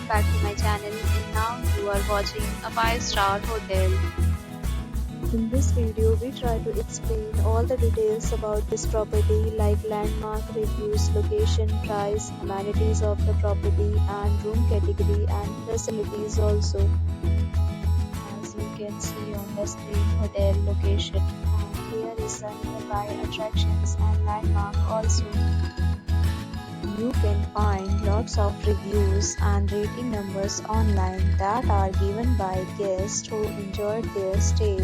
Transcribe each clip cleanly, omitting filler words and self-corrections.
welcome back to my channel, and now you are watching a 5-star hotel. In this video, we try to explain all the details about this property like landmark, reviews, location, price, amenities of the property and room category and facilities also. As you can see on the screen, hotel location, and here is the nearby attractions and landmark also. You can find lots of reviews and rating numbers online that are given by guests who enjoyed their stay.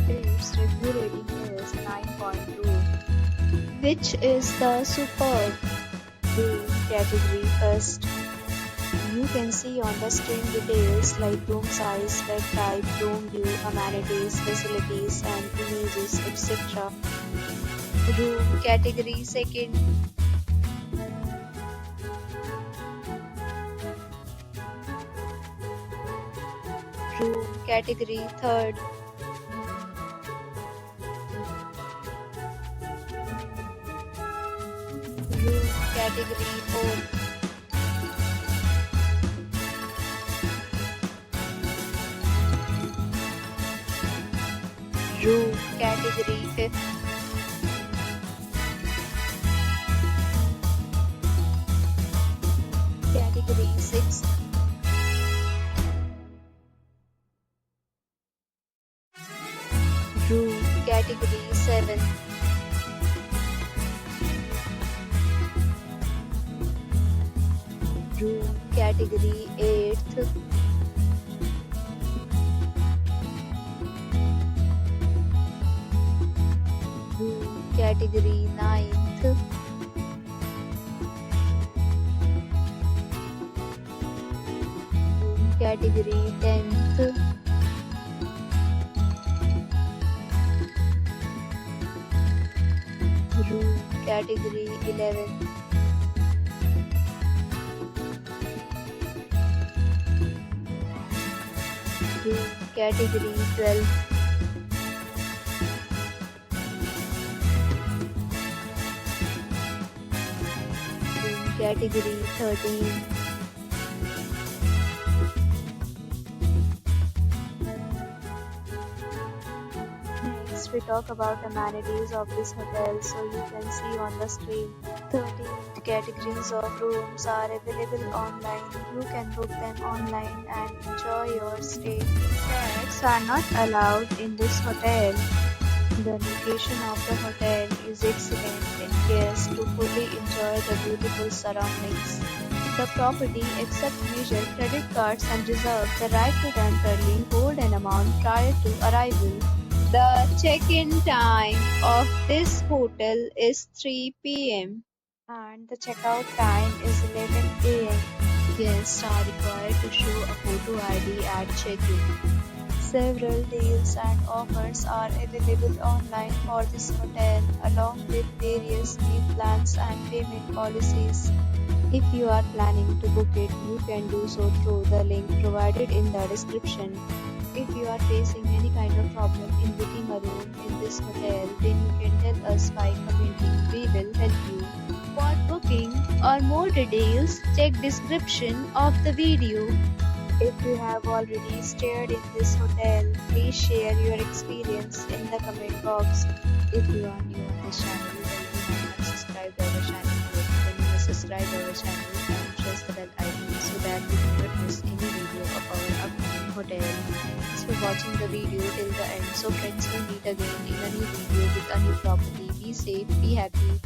Its review rating is 9.2, which is the superb. Room category first. You can see on the screen details like room size, bed type, room view, amenities, facilities and images, etc. Room category second. Room category third. Room category fourth. Room category fifth. Category sixth. Room category 7. Room category 8. Room category 9th. Room category 10th. Room category 11. Room category 12. Room category 13. Next, we talk about amenities of this hotel, so you can see on the screen. 13 categories of rooms are available online. You can book them online and enjoy your stay. Pets are not allowed in this hotel. The location of the hotel is excellent and guests to fully enjoy the beautiful surroundings. The property accepts major credit cards and reserves the right to temporarily hold an amount prior to arrival. The check-in time of this hotel is 3 p.m. and the checkout time is 11 a.m. Guests are required to show a photo ID at check-in. Several deals and offers are available online for this hotel, along with various meal plans and payment policies. If you are planning to book it, you can do so through the link provided in the description. If you are facing any kind of problem in booking a room in this hotel, then you can tell us by commenting. We will help you. For booking or more details, check description of the video. If you have already stayed in this hotel, please share your experience in the comment box. If you are new on this channel, then you have not subscribed our channel yet, then you must subscribe our channel and press the bell icon so that you do not miss any video of our upcoming hotel. Thanks for watching the video till the end. So friends, will meet again in a new video with a new property. Be safe, be happy.